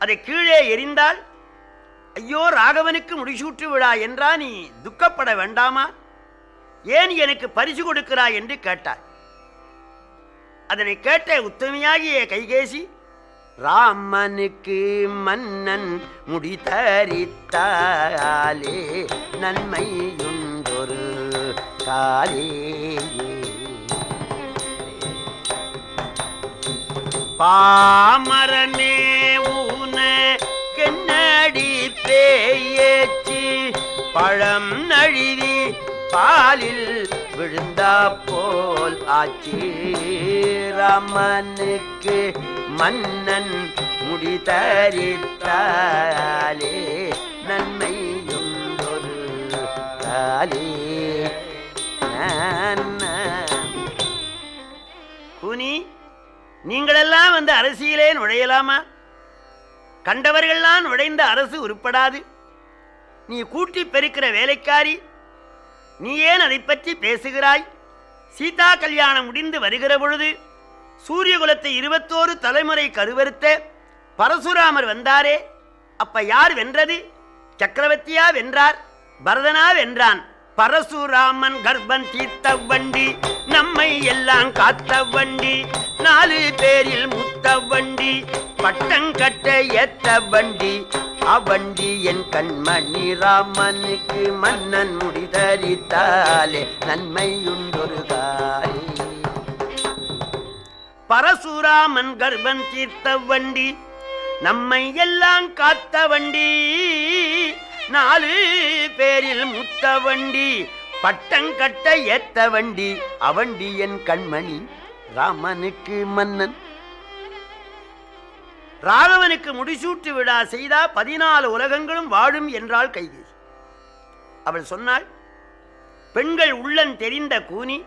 அதை கீழே எறிந்தாள். ஐயோ, ராகவனுக்கு முடிசூட்டு விழா என்றா, நீ துக்கப்பட வேண்டாமா, ஏன் எனக்கு பரிசு கொடுக்கிறாய் என்று கேட்டாள். அதனை கேட்ட உத்தமையாகிய கைகேசி, ராமனுக்கு மன்னன் முடித்தரித்தாலே நன்மையுண்டொரு காலே, பாமரனே ஊன கென்னடி பேயேச்சி பழம் நழுவி பாலில் விழுந்தா போல் ஆச்சி. ராமனுக்கு மன்னன் முடிதரித்தாலே நன்மையுண்டொரு காலே. குனி, நீங்களெல்லாம் வந்து அரசியலே நுழையலாமா? கண்டவர்கள்லாம் நுழைந்த அரசு உருப்படாது. நீ கூட்டி பெருக்கிற வேலைக்காரி, நீ ஏன் அதை பற்றி பேசுகிறாய்? சீதா கல்யாணம் முடிந்து வருகிற பொழுது சூரியகுலத்தை 21 தலைமுறை கருவறுத்த பரசுராமர் வந்தாரே, அப்ப யார் வென்றது? சக்கரவர்த்தியா வென்றார்? பரதனா வென்றான்? பரசுராமன் கர்ப்பன் தீர்த்த வண்டி, நம்மை எல்லாம் காத்த வண்டி, 4 பேரில் முத்த வண்டி, பட்டங்கட்ட ஏத்த வண்டி, அவண்டி என் கண்மணி. ராமனுக்கு மன்னன் முடிதரித்தாலே நன்மையுண்டொரு காலே. பரசுராமன் கர்ப்பன் தீர்த்த வண்டி, நம்மை எல்லாம் காத்த வண்டி, 4 பேரில் முத்த வண்டி, பட்டங்கட்ட ஏத்த வண்டி, அவண்டி என் கண்மணி. ராமனுக்கு மன்னன். ராகவனுக்கு முடிசூட்டு விழா செய்தா 14 உலகங்களும் வாழும் என்றாள் கைகேசி. அவள் சொன்னாள், பெண்கள் உள்ளம் தெரிந்த கூனி,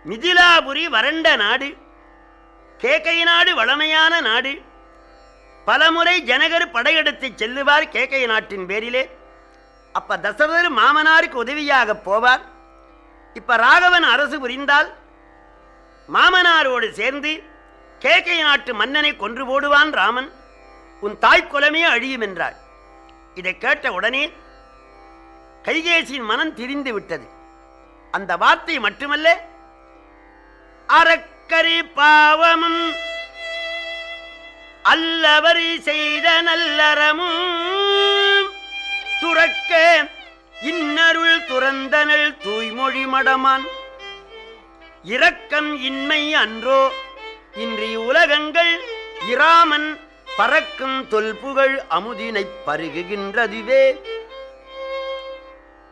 மிதிலாபுரி வறண்ட நாடு, கேகை நாடு வளமையான நாடு. பலமுறை ஜனகர் படையெடுத்து செல்லுவார் கேகை நாட்டின் பேரிலே. அப்ப தசரதர் மாமனாருக்கு உதவியாக போவார். இப்ப ராகவன் அரசு புரிந்தால் மாமனாரோடு சேர்ந்து கேகை நாட்டு மன்னனை கொன்று போடுவான் ராமன். உன் தாய்க்குலமே அழியும் என்றாள். இதை கேட்ட உடனே கைகேசியின் மனம் திரிந்து விட்டது. அந்த வார்த்தை மட்டுமல்ல, அறக்கரி பாவமும் அல்லவர் செய்த நல்லறமும் துறக்க இன்னருள் துறந்தனள் தூய்மொழி மடமான் இரக்கம் இன்மை அன்றோ இன்றி உலகங்கள் இராமன் பறக்கும் தொல்புகழ் அமுதினை பருகுகின்றதுவே.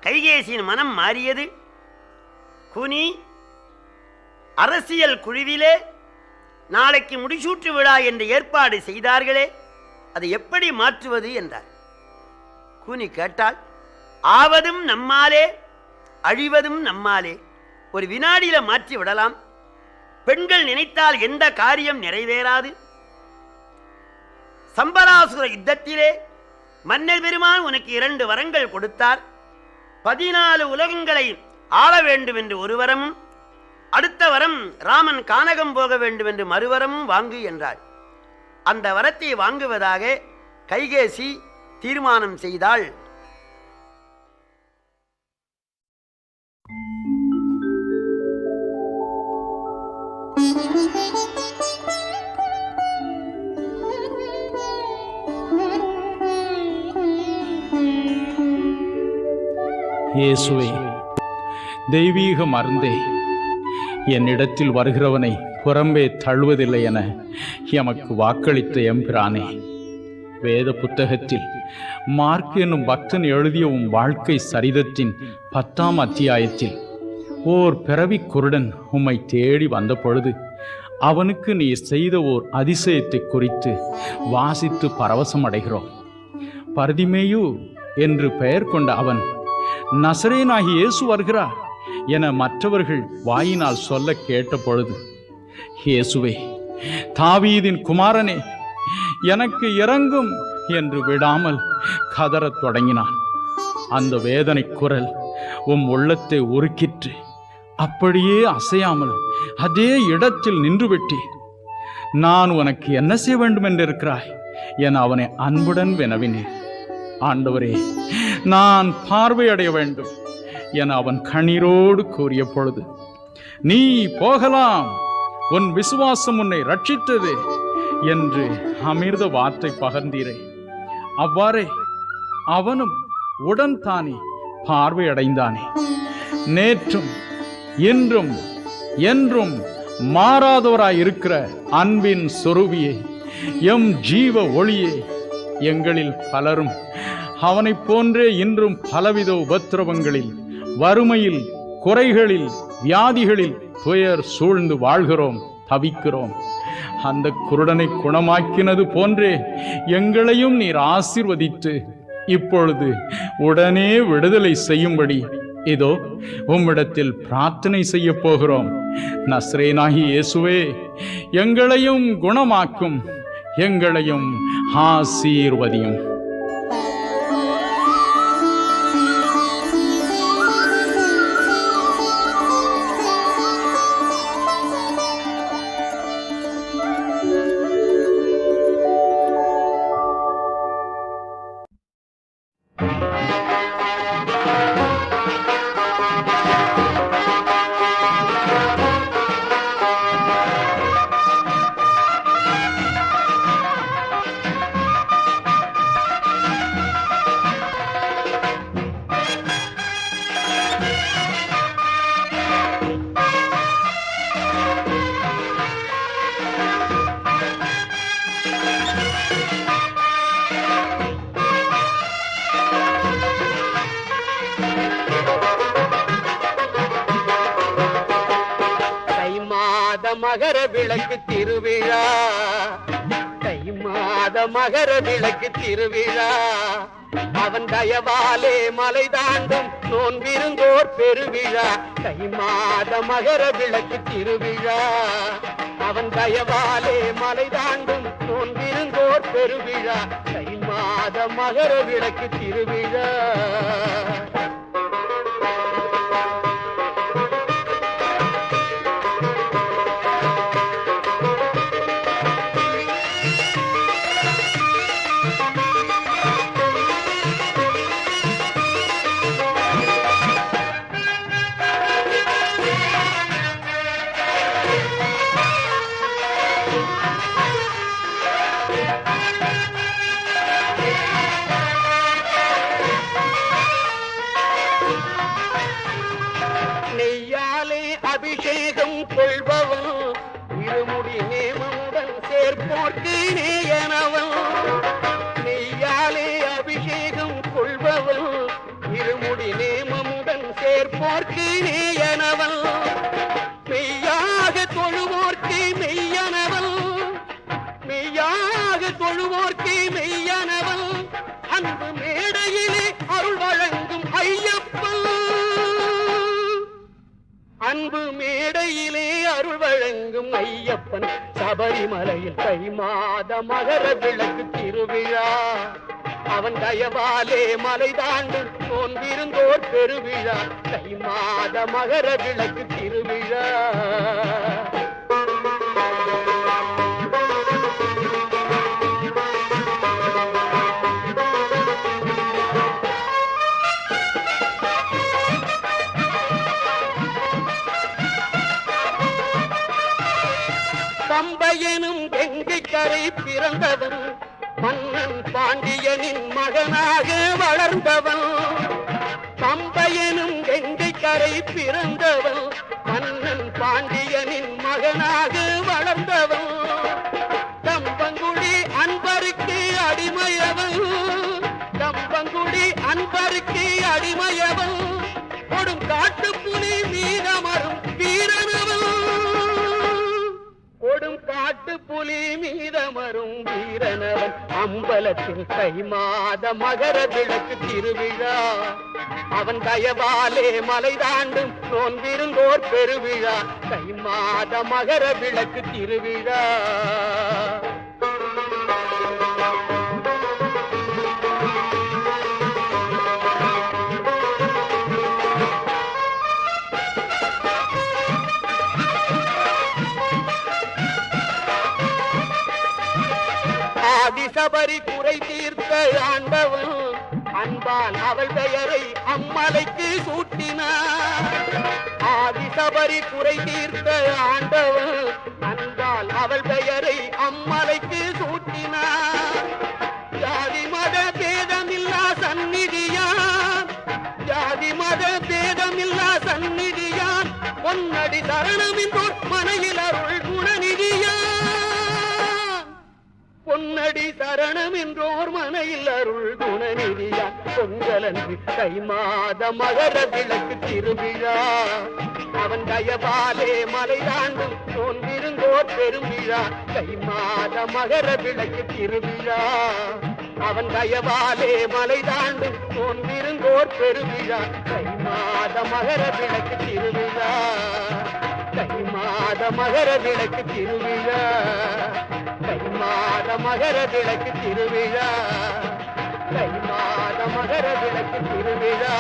கைகேசியின் மனம் மாறியது. குனி, அரசியல் குழுவிலே நாளைக்கு முடிசூட்டு விழா என்று ஏற்பாடு செய்தார்களே, அதை எப்படி மாற்றுவது என்றார். குனி கேட்டால், ஆவதும் நம்மாலே அழிவதும் நம்மாலே, ஒரு வினாடியில மாற்றி விடலாம். பெண்கள் நினைத்தால் எந்த காரியம் நிறைவேறாது. சம்பராசுர யுத்தத்திலே மன்னர் பெருமான் உனக்கு 2 வரங்கள் கொடுத்தார். 14 உலகங்களை ஆள வேண்டும் என்று ஒரு வரமும், அடுத்த வரம் ராமன் கானகம் போக வேண்டும் என்று மறுவரமும் வாங்கு என்றார். அந்த வரத்தை வாங்குவதாக கைகேசி தீர்மானம் செய்தாள். இயேசுவே, தெய்வீக மருந்தே, என்னிடத்தில் வருகிறவனை புறம்பே தள்ளுவதில்லை என எமக்கு வாக்களித்த எம்பிரானே, வேத புத்தகத்தில் மார்க் என்னும் பக்தன் எழுதிய உம் வாழ்க்கை சரிதத்தின் 10ஆம் அத்தியாயத்தில் ஓர் பிறவி குருடன் உம்மை தேடி வந்த பொழுது அவனுக்கு நீ செய்த ஓர் அதிசயத்தை குறித்து வாசித்து பரவசம் அடைகிறோம். பர்திமேயு என்று பெயர் கொண்ட அவன் நசரேனாகி இயேசு வருகிறார் என மற்றவர்கள் வாயினால் சொல்ல கேட்ட பொழுது, இயேசுவே, தாவீதின் குமாரனே, எனக்கு இரங்கும் என்று விடாமல் கதறத் தொடங்கினான். அந்த வேதனை குரல் உம் உள்ளத்தை உருக்கிற்று. அப்படியே அசையாமல் அதே இடத்தில் நின்றுவிட்டே, நான் உனக்கு என்ன செய்ய வேண்டும் என்றிருக்கிறாய் என அவனை அன்புடன் வினவினேன். ஆண்டவரே, நான் பார்வையடைய வேண்டும் என அவன் கண்ணீரோடு கூறிய பொழுது, நீ போகலாம், உன் விசுவாசம் உன்னை ரட்சித்தது என்று அமிர்த வார்த்தை பகர்ந்தீரே. அவ்வாறே அவனும் உடன் தானே பார்வையடைந்தானே. நேற்றும் இன்றும் என்றும் மாறாதவராயிருக்கிற அன்பின் சொரூபியே, எம் ஜீவ ஒளியே, எங்களில் பலரும் அவனை போன்றே இன்றும் பலவித உபத்திரவங்களில், வறுமையில், குறைகளில், வியாதிகளில் துயர் சூழ்ந்து வாழ்கிறோம், தவிக்கிறோம். அந்த குருடனை குணமாக்கினது போன்றே எங்களையும் நீர் ஆசீர்வதித்து இப்பொழுது உடனே விடுதலை செய்யும்படி இதோ உம்மிடத்தில் பிரார்த்தனை செய்ய போகிறோம். நஸ்ரேனாகி இயேசுவே, எங்களையும் குணமாக்கும், எங்களையும் ஆசீர்வதியும். மகர விளக்கு திருவிழா, தை மாத மகர விளக்கு திருவிழா, அவன் தயவாலே மலை தாண்டும் நோன்பிருந்தோர் பெருவிழா. தை மாத மகர விளக்கு திருவிழா, அவன் தயவாலே மலை தாண்டும் நோன்பிருந்தோர் பெருவிழா. தை மாத மகர விளக்கு திருவிழா. அபிஷேகம் கொள்பவன் இருமுடி நேமமுடன் சேர்ப்போர்க்கு நேயனவன் நெய்யாலே அபிஷேகம் கொள்பவன் இருமுடி நேமமுடன் சேர்ப்போர்க்கு நேயனவன் மெய்யாக தொழுவோர்க்கு மெய்யனவன் மெய்யாக தொழுவோர்க்கு மெய்யனவன் அன்பு மேடையிலே அருள் வழங்கும் ஐயப்பன் அன்பு மேடையிலே அருள் வழங்கும் ஐயப்பன் சபரிமலையில் தை மாத மகர விளக்கு திருவிழா அவன் தயவாலே மலை தாண்டு தோன்றிருந்தோர் பெருவிழா தை மாத மகர விளக்கு திருவிழா பம்பையனும் கங்கை கரை பிறந்தவன் மன்னன் பாண்டியனின் மகனாக வளர்ந்தவன் பம்பையனும் கங்கை கரை பிறந்தவன் மன்னன் பாண்டியனின் மகனாக வளர்ந்தவன் தம்பங்குடி அன்பருக்கு அடிமையவன் தம்பங்குடி அன்பருக்கு அடிமையவன் கொடும் காட்டு புலி மீதமரும் வீரனவன் கொடும் காட்டு புலி மீதமரும் வீரனவன் அம்பலத்தில் தை மாத மகர விளக்கு திருவிழா அவன் தயவாலே மலை தாண்டும் நோன்பிருந்தோர் பெருவிழா தை மாத மகர விளக்கு திருவிழா ஆதிசபரி குறை தீர்த்த ஆண்டவன் அன்பால் அவள் பெயரை அம்மலைக்கு சூட்டினார் ஆதிசபரி குறை தீர்த்த ஆண்டவன் அன்பால் அவள் பெயரை அம்மலைக்கு சூட்டினார் ஜாதி மத பேதமில்லா சந்நிதியான் ஜாதி மத பேதமில்லா சந்நிதியான் பொன்னடி சரணமின்றோர் மனையில் அருள் குணநிதியான் பொன்னடி சரணம் என்றோர் மனையில் அருள் குணநிதியா பொங்கலன்று தை மாத மகர விளக்கு திருவிழா அவன் தயவாலே மலை தாண்டும் தோன்றிருந்தோர் பெருவிழா தை மாத மகர விளக்கு திருவிழா அவன் தயவாலே மலை தாண்டும் தோன்றிருந்தோர் பெருவிழா தை மாத மகர விளக்கு திருவிழா தை மாத மகர விளக்கு திருவிழா தை மாத மகர விளக்கு திருவிழா தை மாத மகர விளக்கு திருவிழா